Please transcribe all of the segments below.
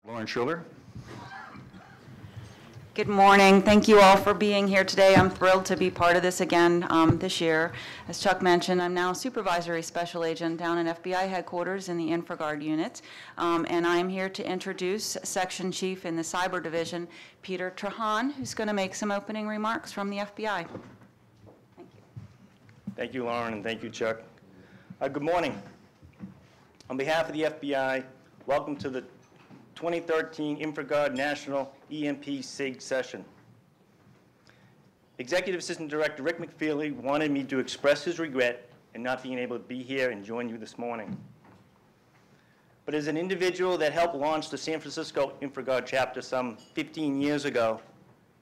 Lauren Schuler. Good morning. Thank you all for being here today. I'm thrilled to be part of this again this year. As Chuck mentioned, I'm now a supervisory special agent down in FBI headquarters in the InfraGard unit, and I'm here to introduce Section Chief in the Cyber Division, Peter Trahon, who's going to make some opening remarks from the FBI. Thank you. Thank you, Lauren, and thank you, Chuck. Good morning. On behalf of the FBI, welcome to the 2013 InfraGard National EMP SIG session. Executive Assistant Director Rick McFeely wanted me to express his regret in not being able to be here and join you this morning. But as an individual that helped launch the San Francisco InfraGard chapter some 15 years ago,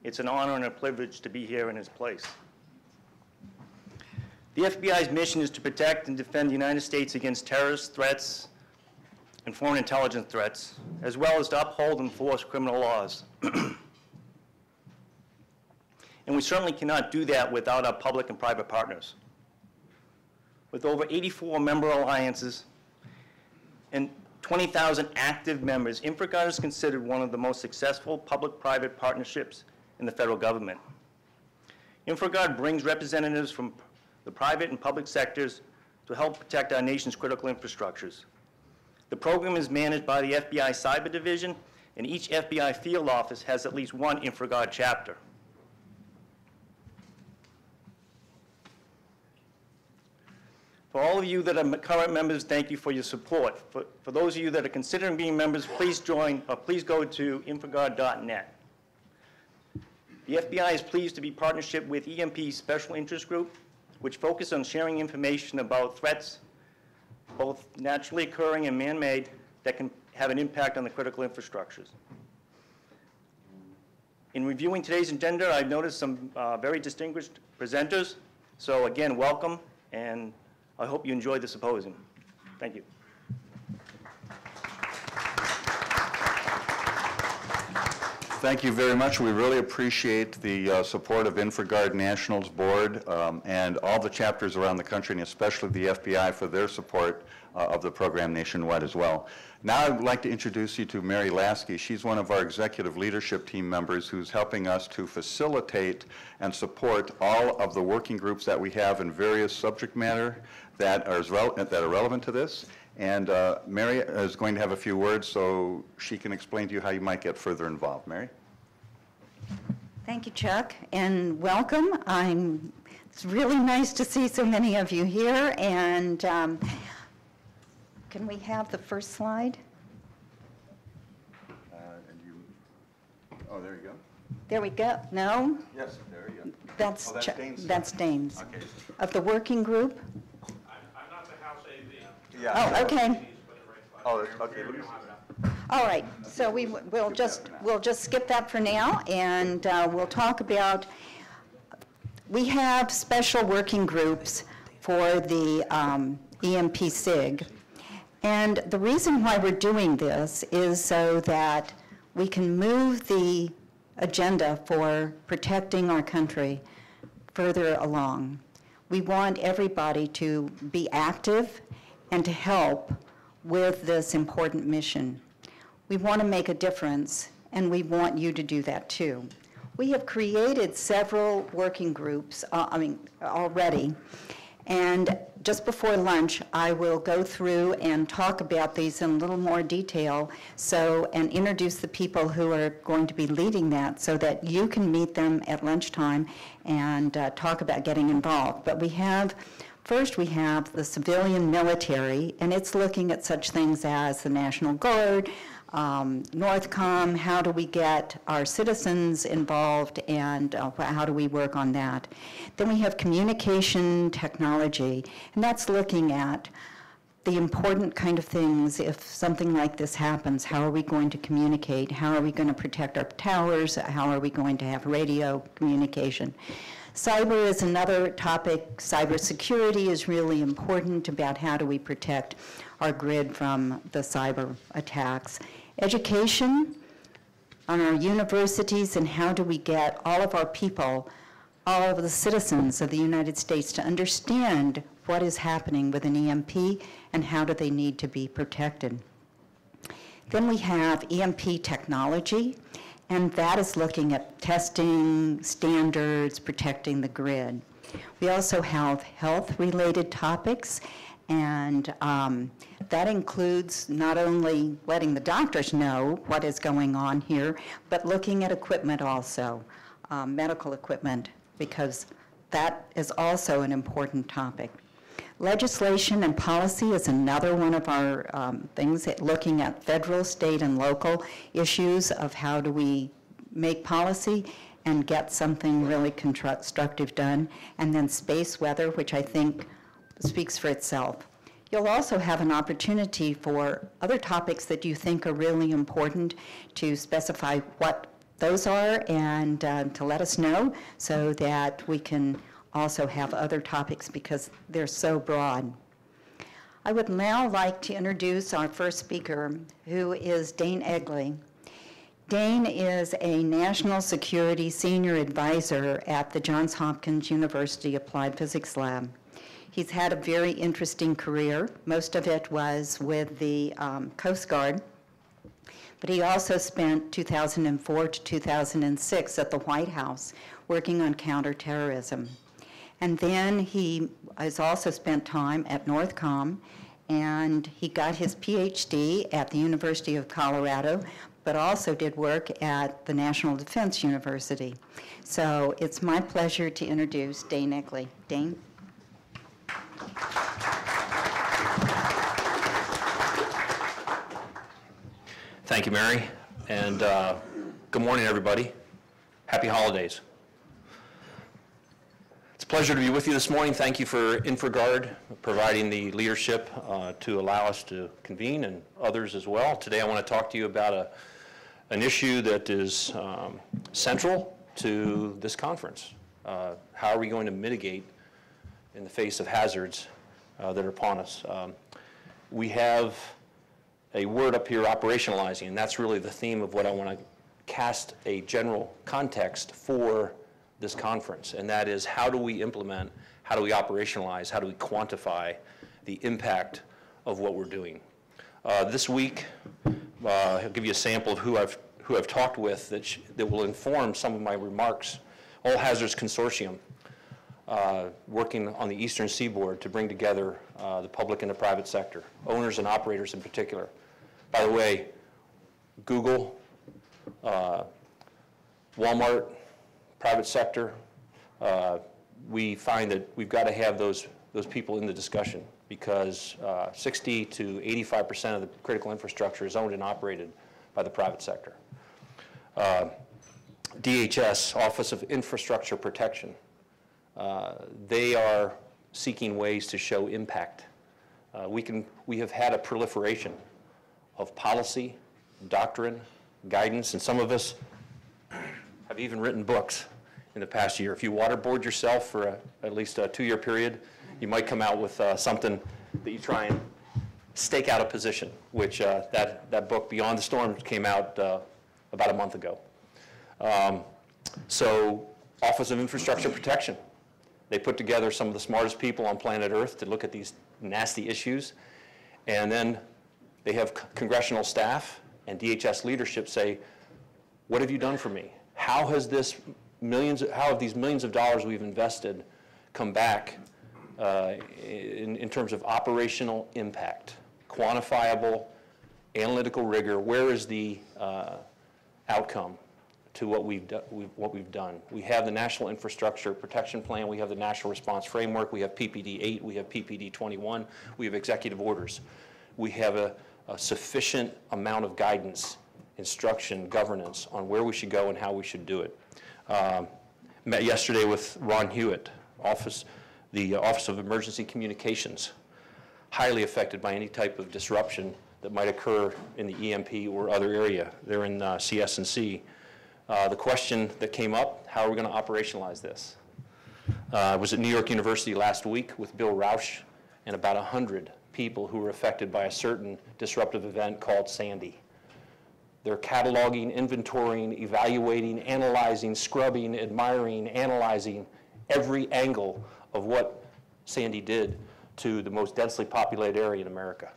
it's an honor and a privilege to be here in his place. The FBI's mission is to protect and defend the United States against terrorist threats and foreign intelligence threats, as well as to uphold and enforce criminal laws. And we certainly cannot do that without our public and private partners. With over 84 member alliances and 20,000 active members, InfraGard is considered one of the most successful public-private partnerships in the federal government. InfraGard brings representatives from the private and public sectors to help protect our nation's critical infrastructures. The program is managed by the FBI Cyber Division, and each FBI field office has at least one InfraGard chapter. For all of you that are current members, thank you for your support. For those of you that are considering being members, please join, or please go to infragard.net. The FBI is pleased to be in partnership with EMP's Special Interest Group, which focus on sharing information about threats, both naturally occurring and man-made, that can have an impact on the critical infrastructures. In reviewing today's agenda, I've noticed some very distinguished presenters. So again, welcome, and I hope you enjoy the symposium. Thank you. Thank you very much. We really appreciate the support of InfraGard National's board and all the chapters around the country, and especially the FBI for their support of the program nationwide as well. Now I'd like to introduce you to Mary Lasky. She's one of our executive leadership team members who's helping us to facilitate and support all of the working groups that we have in various subject matter that are relevant to this. And Mary is going to have a few words so she can explain to you how you might get further involved. Mary? Thank you, Chuck, and welcome. It's really nice to see so many of you here. And can we have the first slide? Oh, there you go. There we go. No? Yes, there you go. That's, Dane's. that's Dane's. Okay. Of the working group? I'm not the House AV. Yeah. Oh, okay. Oh, okay. All right, so we'll just skip that for now, and we'll talk about, we have special working groups for the EMP SIG, and the reason why we're doing this is so that we can move the agenda for protecting our country further along. We want everybody to be active and to help with this important mission. We want to make a difference, and we want you to do that too. We have created several working groups, already, and just before lunch, I will go through and talk about these in a little more detail, and introduce the people who are going to be leading that so that you can meet them at lunchtime and talk about getting involved. But first, we have the civilian military, and it's looking at such things as the National Guard, Northcom, how do we get our citizens involved, and how do we work on that. Then we have communication technology, and that's looking at the important kind of things. If something like this happens, how are we going to communicate? How are we going to protect our towers? How are we going to have radio communication? Cyber is another topic. Cybersecurity is really important about how do we protect our grid from the cyber attacks. Education on our universities, and how do we get all of our people, all of the citizens of the United States to understand what is happening with an EMP and how do they need to be protected. Then we have EMP technology, and that is looking at testing, standards, protecting the grid. We also have health-related topics, and that includes not only letting the doctors know what is going on here, but looking at equipment also, medical equipment, because that is also an important topic. Legislation and policy is another one of our things, looking at federal, state, and local issues of how do we make policy and get something really constructive done. And then space weather, which I think speaks for itself. You'll also have an opportunity for other topics that you think are really important to specify what those are and to let us know so that we can also have other topics because they're so broad. I would now like to introduce our first speaker, who is Dane Egli. Dane is a National Security Senior Advisor at the Johns Hopkins University Applied Physics Lab. He's had a very interesting career. Most of it was with the Coast Guard, but he also spent 2004 to 2006 at the White House working on counterterrorism. And then he has also spent time at Northcom, and he got his PhD at the University of Colorado, but also did work at the National Defense University. So it's my pleasure to introduce Dane Egli. Dane? Thank you, Mary, and good morning, everybody. Happy holidays. It's a pleasure to be with you this morning. Thank you for InfraGard providing the leadership to allow us to convene, and others as well. Today I want to talk to you about an issue that is central to this conference. How are we going to mitigate in the face of hazards that are upon us? We have a word up here, operationalizing, and that's really the theme of what I want to cast a general context for this conference, and that is how do we implement, how do we operationalize, how do we quantify the impact of what we're doing. This week, I'll give you a sample of who I've talked with that will inform some of my remarks. All Hazards Consortium, working on the Eastern Seaboard to bring together the public and the private sector, owners and operators in particular. By the way, Google, Walmart, private sector, we find that we've got to have those people in the discussion because 60 to 85% of the critical infrastructure is owned and operated by the private sector. DHS, Office of Infrastructure Protection, they are seeking ways to show impact. We have had a proliferation of policy, doctrine, guidance, and some of us have even written books in the past year. If you waterboard yourself for at least a 2-year period, you might come out with something that you try and stake out a position, which that book, Beyond the Storms, came out about a month ago. So, Office of Infrastructure Protection. They put together some of the smartest people on planet Earth to look at these nasty issues, and then they have congressional staff and DHS leadership say, what have you done for me? How have these millions of dollars we've invested come back in terms of operational impact, quantifiable, analytical rigor? Where is the outcome to what we've done? We have the National Infrastructure Protection Plan, we have the National Response Framework, we have PPD 8, we have PPD 21, we have executive orders. We have a sufficient amount of guidance, instruction, governance on where we should go and how we should do it. Met yesterday with Ron Hewitt, the Office of Emergency Communications, highly affected by any type of disruption that might occur in the EMP or other area. They're in CS&C. The question that came up, how are we going to operationalize this? I was at New York University last week with Bill Rausch and about 100 people who were affected by a certain disruptive event called Sandy. They're cataloging, inventorying, evaluating, analyzing, scrubbing, admiring, analyzing every angle of what Sandy did to the most densely populated area in America.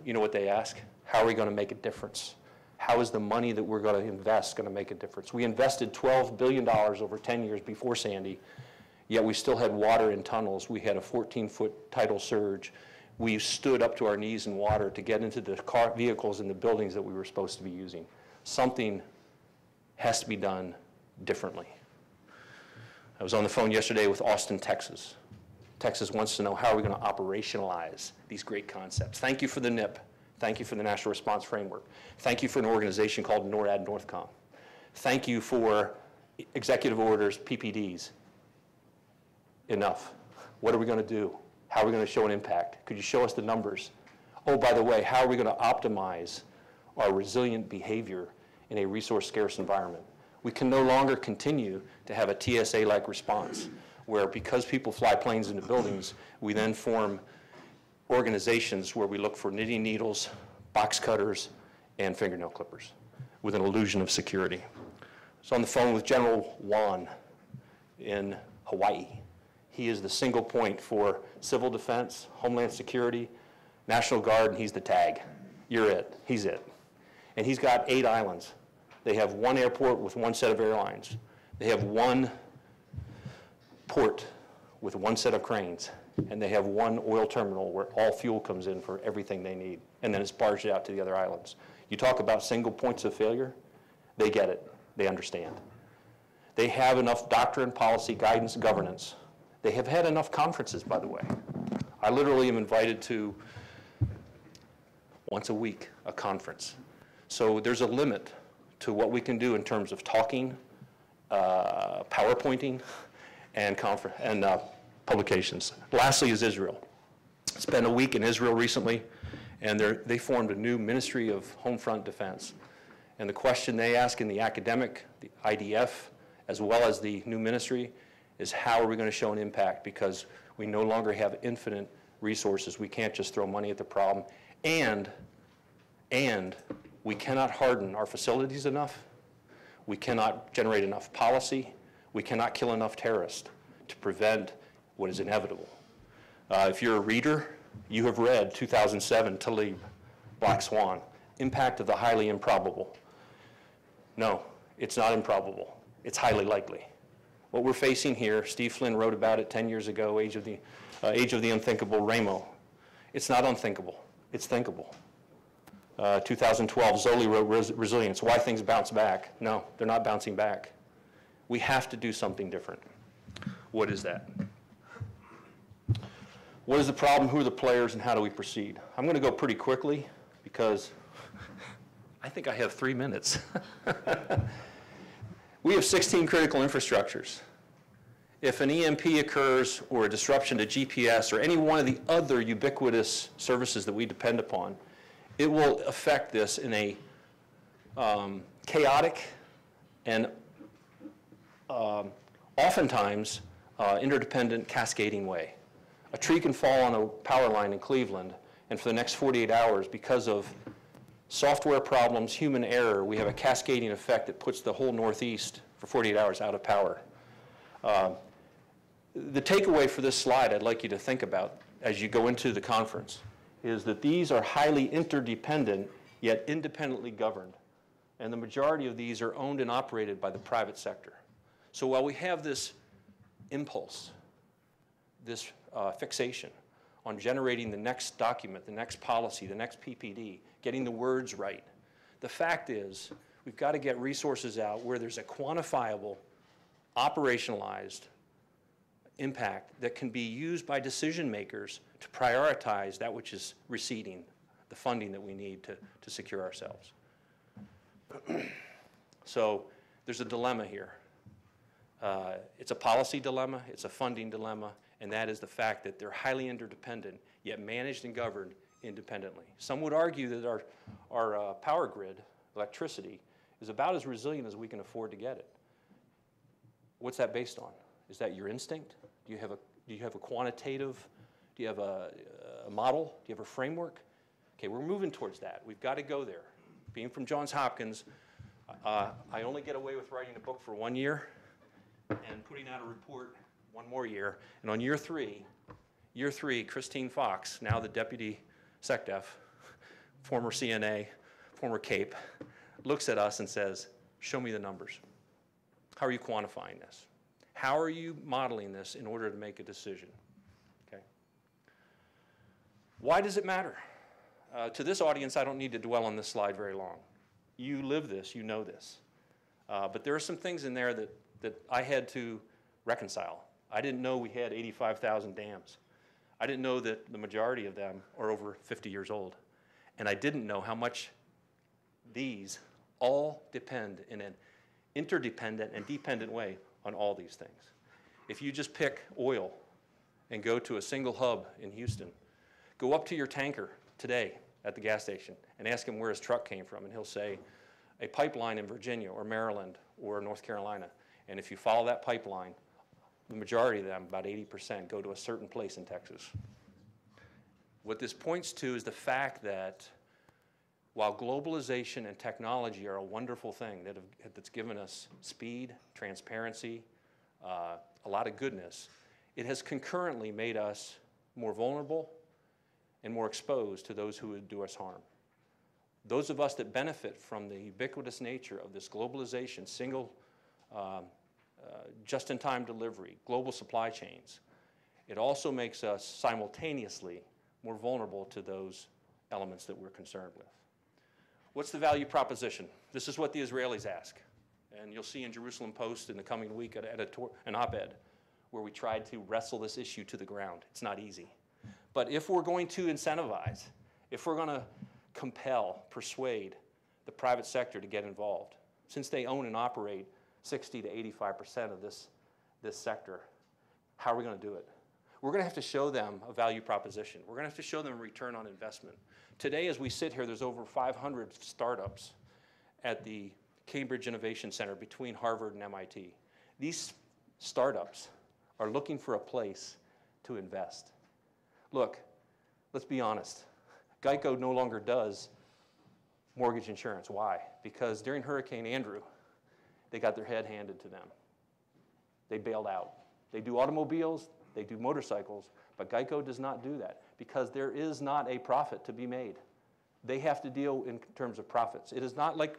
You know what they ask? How are we going to make a difference? How is the money that we're going to invest going to make a difference? We invested $12 billion over 10 years before Sandy, yet we still had water in tunnels. We had a 14-foot tidal surge. We stood up to our knees in water to get into the vehicles and the buildings that we were supposed to be using. Something has to be done differently. I was on the phone yesterday with Austin, Texas. Texas wants to know, how are we going to operationalize these great concepts? Thank you for the NIP. Thank you for the National Response Framework. Thank you for an organization called NORAD Northcom. Thank you for executive orders, PPDs. Enough. What are we going to do? How are we going to show an impact? Could you show us the numbers? Oh, by the way, how are we going to optimize our resilient behavior in a resource-scarce environment? We can no longer continue to have a TSA-like response, where because people fly planes into buildings, we then form organizations where we look for knitting needles, box cutters, and fingernail clippers with an illusion of security. So on the phone with General Wan in Hawaii. He is the single point for civil defense, homeland security, National Guard, and he's the tag. You're it. He's it. And he's got 8 islands. They have 1 airport with 1 set of airlines. They have 1 port with 1 set of cranes. And they have 1 oil terminal where all fuel comes in for everything they need. And then it's barged out to the other islands. You talk about single points of failure, they get it. They understand. They have enough doctrine, policy, guidance, governance. They have had enough conferences, by the way. I literally am invited to, once a week, a conference. So there's a limit to what we can do in terms of talking, PowerPointing, and publications. Lastly is Israel. Spent a week in Israel recently, and they formed a new Ministry of Homefront Defense. And the question they ask in the academic, the IDF, as well as the new ministry, is how are we going to show an impact, because we no longer have infinite resources. We can't just throw money at the problem. And we cannot harden our facilities enough. We cannot generate enough policy. We cannot kill enough terrorists to prevent what is inevitable. If you're a reader, you have read 2007 Talib, Black Swan, Impact of the Highly Improbable. No, it's not improbable. It's highly likely. What we're facing here, Steve Flynn wrote about it 10 years ago, Age of the Unthinkable, Ramo. It's not unthinkable. It's thinkable. 2012, Zoli wrote Resilience, Why Things Bounce Back. No, they're not bouncing back. We have to do something different. What is that? What is the problem? Who are the players? And how do we proceed? I'm going to go pretty quickly because I think I have 3 minutes. We have 16 critical infrastructures. If an EMP occurs or a disruption to GPS or any one of the other ubiquitous services that we depend upon, it will affect this in a chaotic and oftentimes interdependent cascading way. A tree can fall on a power line in Cleveland, and for the next 48 hours, because of software problems, human error, we have a cascading effect that puts the whole Northeast for 48 hours out of power. The takeaway for this slide I'd like you to think about as you go into the conference is that these are highly interdependent, yet independently governed. And the majority of these are owned and operated by the private sector. So while we have this impulse, this fixation on generating the next document, the next policy, the next PPD, getting the words right, the fact is we've got to get resources out where there's a quantifiable, operationalized impact that can be used by decision makers to prioritize that which is receding, the funding that we need to secure ourselves. So there's a dilemma here. It's a policy dilemma, it's a funding dilemma, and that is the fact that they're highly interdependent, yet managed and governed independently. Some would argue that our power grid, electricity, is about as resilient as we can afford to get it. What's that based on? Is that your instinct? Do you have a quantitative, do you have a model? Do you have a framework? Okay, we're moving towards that. We've got to go there. Being from Johns Hopkins, I only get away with writing a book for 1 year and putting out a report 1 more year. And on year three, Christine Fox, now the deputy SecDef, former CNA, former CAPE, looks at us and says, show me the numbers. How are you quantifying this? How are you modeling this in order to make a decision? Okay. Why does it matter? To this audience, I don't need to dwell on this slide very long. You live this, you know this. But there are some things in there that I had to reconcile. I didn't know we had 85,000 dams. I didn't know that the majority of them are over 50 years old. And I didn't know how much these all depend in an interdependent and dependent way on all these things. If you just pick oil and go to a single hub in Houston, go up to your tanker today at the gas station and ask him where his truck came from, and he'll say, a pipeline in Virginia or Maryland or North Carolina. And if you follow that pipeline, the majority of them, about 80%, go to a certain place in Texas. What this points to is the fact that while globalization and technology are a wonderful thing that's given us speed, transparency, a lot of goodness, it has concurrently made us more vulnerable and more exposed to those who would do us harm. Those of us that benefit from the ubiquitous nature of this globalization, single just-in-time delivery, global supply chains, it also makes us simultaneously more vulnerable to those elements that we're concerned with. What's the value proposition? This is what the Israelis ask. And you'll see in Jerusalem Post in the coming week an op-ed where we tried to wrestle this issue to the ground. It's not easy. But if we're going to incentivize, if we're going to compel, persuade the private sector to get involved, since they own and operate 60 to 85% of this sector, how are we going to do it? We're going to have to show them a value proposition. We're going to have to show them a return on investment. Today, as we sit here, there's over 500 startups at the Cambridge Innovation Center between Harvard and MIT. These startups are looking for a place to invest. Look, let's be honest. Geico no longer does mortgage insurance. Why? Because during Hurricane Andrew, they got their head handed to them. They bailed out. They do automobiles, they do motorcycles, but Geico does not do that because there is not a profit to be made. They have to deal in terms of profits. It is not like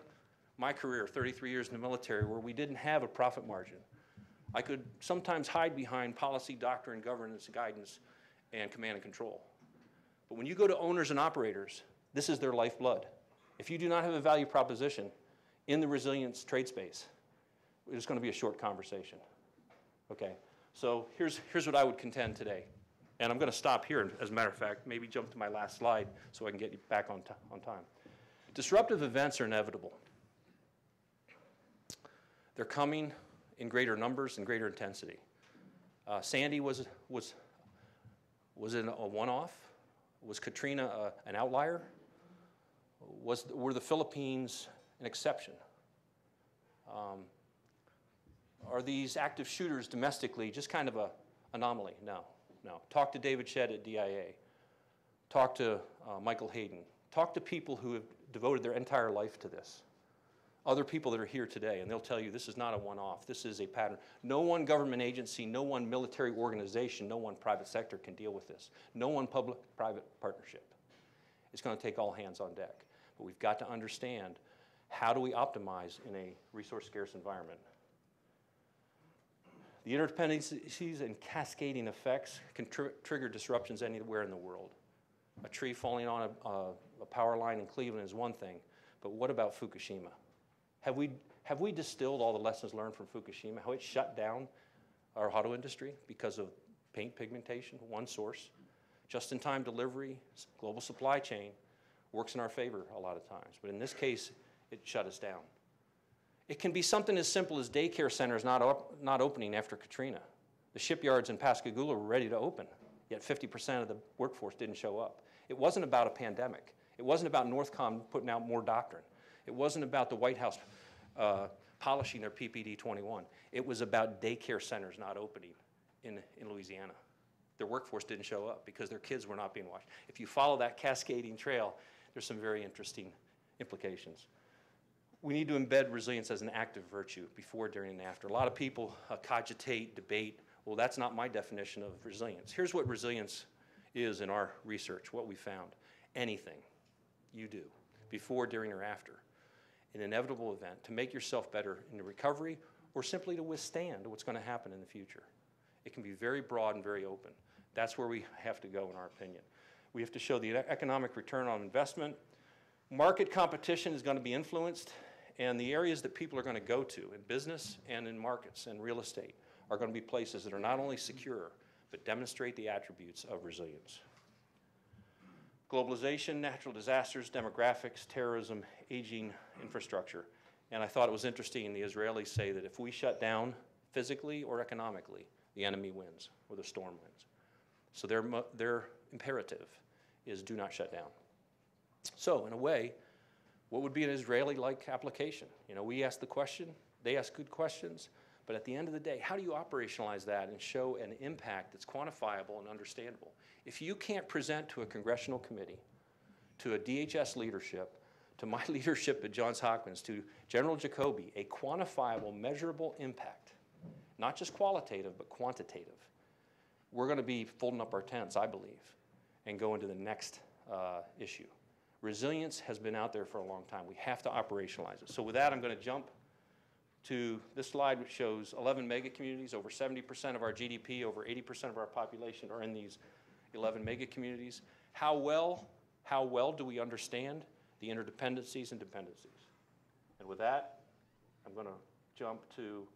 my career, 33 years in the military, where we didn't have a profit margin. I could sometimes hide behind policy, doctrine, governance, guidance, and command and control. But when you go to owners and operators, this is their lifeblood. If you do not have a value proposition in the resilience trade space, it's going to be a short conversation. Okay, so here's what I would contend today. And I'm going to stop here, as a matter of fact, maybe jump to my last slide so I can get you back on time. Disruptive events are inevitable. They're coming in greater numbers and greater intensity. Sandy was it a one-off? Was Katrina an outlier? Were the Philippines an exception? Are these active shooters domestically just kind of an anomaly? No. Talk to David Shedd at DIA. Talk to Michael Hayden. Talk to people who have devoted their entire life to this. Other people that are here today, and they'll tell you this is not a one-off. This is a pattern. No one government agency, no one military organization, no one private sector can deal with this. No one public-private partnership. It's going to take all hands on deck. But we've got to understand, how do we optimize in a resource-scarce environment? The interdependencies and cascading effects can trigger disruptions anywhere in the world. A tree falling on a power line in Cleveland is one thing, but what about Fukushima? Have we distilled all the lessons learned from Fukushima, how it shut down our auto industry because of paint pigmentation, one source? Just-in-time delivery, global supply chain works in our favor a lot of times, but in this case, it shut us down. It can be something as simple as daycare centers not opening after Katrina. The shipyards in Pascagoula were ready to open, yet 50% of the workforce didn't show up. It wasn't about a pandemic. It wasn't about Northcom putting out more doctrine. It wasn't about the White House polishing their PPD 21. It was about daycare centers not opening in Louisiana. Their workforce didn't show up because their kids were not being watched. If you follow that cascading trail, there's some very interesting implications. We need to embed resilience as an active virtue before, during, and after. A lot of people cogitate, debate, well, that's not my definition of resilience. Here's what resilience is in our research, what we found. Anything. you do, before, during, or after an inevitable event, to make yourself better in the recovery or simply to withstand what's going to happen in the future. It can be very broad and very open. That's where we have to go, in our opinion. We have to show the economic return on investment. Market competition is going to be influenced, and the areas that people are going to go to in business and in markets and real estate are going to be places that are not only secure, but demonstrate the attributes of resilience. Globalization, natural disasters, demographics, terrorism, aging infrastructure. And I thought it was interesting, the Israelis say that if we shut down physically or economically, the enemy wins, or the storm wins. So their imperative is do not shut down. So in a way, what would be an Israeli-like application? You know, we ask the question, they ask good questions, but at the end of the day, how do you operationalize that and show an impact that's quantifiable and understandable? If you can't present to a congressional committee, to a DHS leadership, to my leadership at Johns Hopkins, to General Jacoby, a quantifiable, measurable impact, not just qualitative, but quantitative, we're going to be folding up our tents, I believe, and go into the next issue. Resilience has been out there for a long time. We have to operationalize it. So with that, I'm going to jump to this slide, which shows 11 mega communities. Over 70% of our GDP, over 80% of our population are in these 11 mega communities. How well do we understand the interdependencies and dependencies? And with that, I'm going to jump to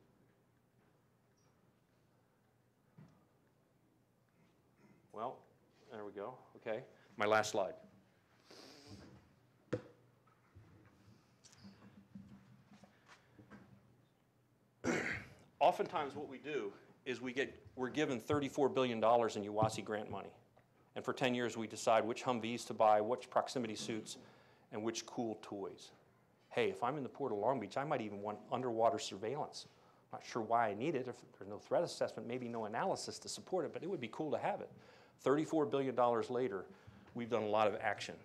well, there we go. Okay, my last slide. Oftentimes what we do is we're given $34 billion in UASI grant money. And for 10 years we decide which Humvees to buy, which proximity suits, and which cool toys. Hey, if I'm in the Port of Long Beach, I might even want underwater surveillance. I'm not sure why I need it. If there's no threat assessment, maybe no analysis to support it, but it would be cool to have it. $34 billion later, we've done a lot of action.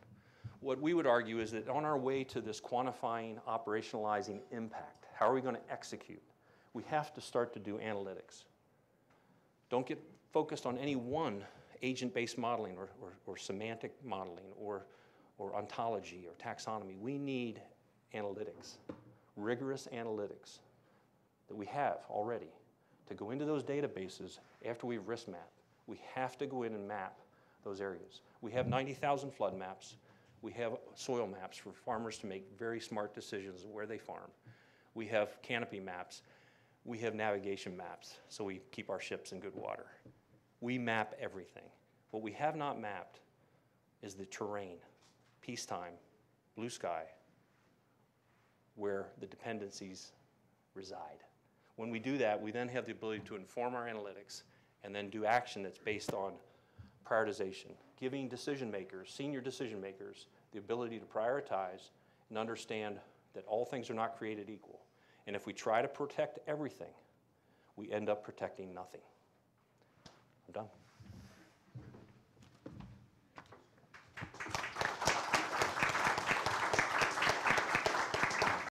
What we would argue is that on our way to this quantifying, operationalizing impact, how are we going to execute? We have to start to do analytics. Don't get focused on any one agent-based modeling or semantic modeling or ontology or taxonomy. We need analytics, rigorous analytics that we have already to go into those databases after we've risk mapped. We have to go in and map those areas. We have 90,000 flood maps. We have soil maps for farmers to make very smart decisions where they farm. We have canopy maps. We have navigation maps, so we keep our ships in good water. We map everything. What we have not mapped is the terrain, peacetime, blue sky, where the dependencies reside. When we do that, we then have the ability to inform our analytics and then do action that's based on prioritization, giving decision makers, senior decision makers, the ability to prioritize and understand that all things are not created equal. And if we try to protect everything, we end up protecting nothing. I'm done.